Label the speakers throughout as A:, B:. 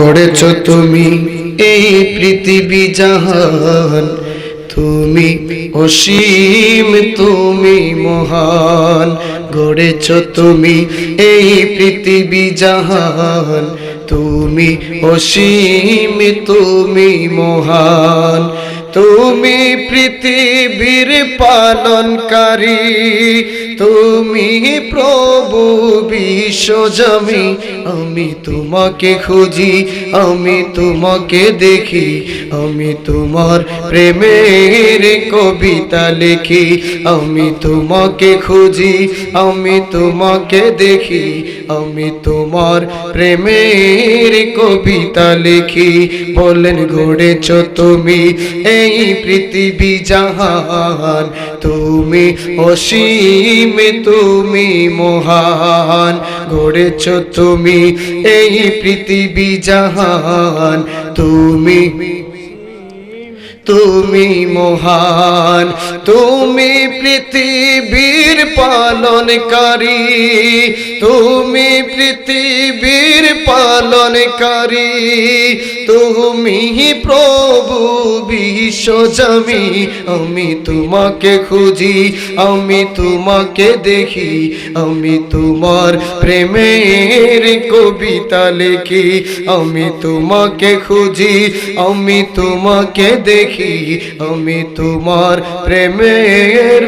A: গড়েছ তুমি এই পৃথিবী জাহান, তুমি অসীম তুমি মহান। গড়েছ তুমি এই পৃথিবী জাহান, তুমি অসীম তুমি মহান। তুমি পৃথিবীর পালনকারী, তুমি প্রভু বিশ্বজমি। আমি তোমাকে খুঁজি, আমি তোমাকে দেখি, আমি তোমার প্রেমের কবিতা লিখি। আমি তোমাকে খুঁজি, আমি তোমাকে দেখি, আমি তোমার প্রেমের কবিতা লিখি। বলেন গড়েছ তুমি এই পৃথিবী জাহান, তুমি অসীম তুমি মহান। গড়েছ তুমি এই পৃথিবী জাহান, তুমি তুমি মহান। তুমি পৃথিবীর পালনকারী, তুমি পৃথিবীর পালনকারী, তুমি প্রভু বিশ্বজমি। আমি তোমাকে খুঁজি, আমি তোমাকে দেখি, আমি তোমার প্রেমের কবিতা লিখি। আমি তোমাকে খুঁজি, আমি তোমাকে দেখি, আমি তোমার প্রেমের।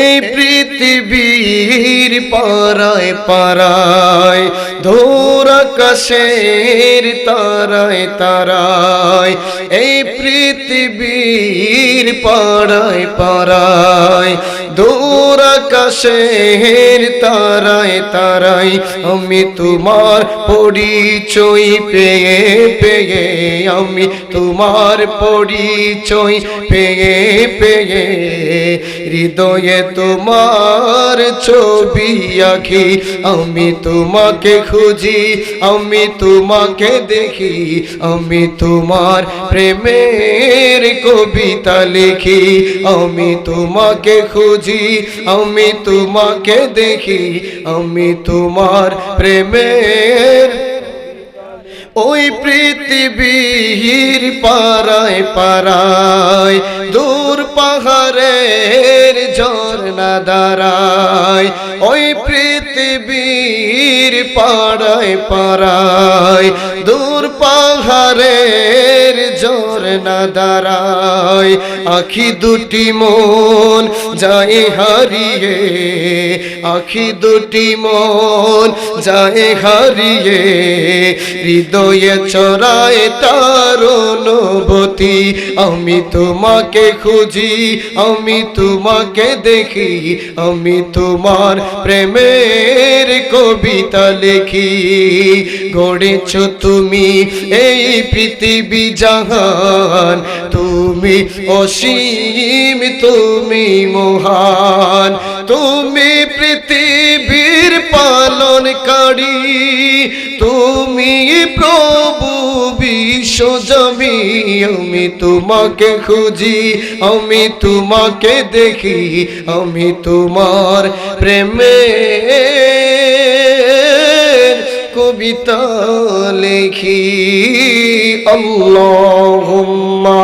A: এই পৃথিবীর পারায় পারায়, দূর আকাশের তারায় তারায়, এই পৃথিবীর পারায় পারায়, দূর আকাশের তারায় তারায়, আমি তোমার পরিচয় পেয়ে পেয়ে, আমি তোমার পরিচয় পেয়ে পেয়ে, হৃদয়ে তোমার ছবি আঁকি। আমি তোমাকে খুঁজি, আমি তোমাকে দেখি, আমি তোমার প্রেমের কবিতা লিখি। আমি তোমাকে খুঁজি, আমি তোমাকে দেখি, আমি তোমার প্রেমের। ওই পৃথিবীর পারায় পারায়, দূর পাহাড়ের ঝর্ণা দাঁড়ায়, ওই পৃথিবীর পারায় পারায়, দূর পাহাড়ের ঝর্ণা দাঁড়ায়। আখি দুটি মন যায় হারিয়ে, আখি দুটি মন যায় হারিয়ে, হৃদয়ে চড়ায় তার অনুভূতি। আমি তোমাকে খুঁজি, আমি তোমাকে দেখি, আমি তোমার প্রেমের কবিতা লিখি। গড়েছ তুমি এই পৃথিবী জাহান, তুমি অসীম তুমি মহান। তুমি পৃথিবীর পালনকারী, তুমি প্রভু বিশ্বজমি। আমি তোমাকে খুঁজি, আমি তোমাকে দেখি, আমি তোমার প্রেমের কবিতা লিখি। আল্লাহুম্মা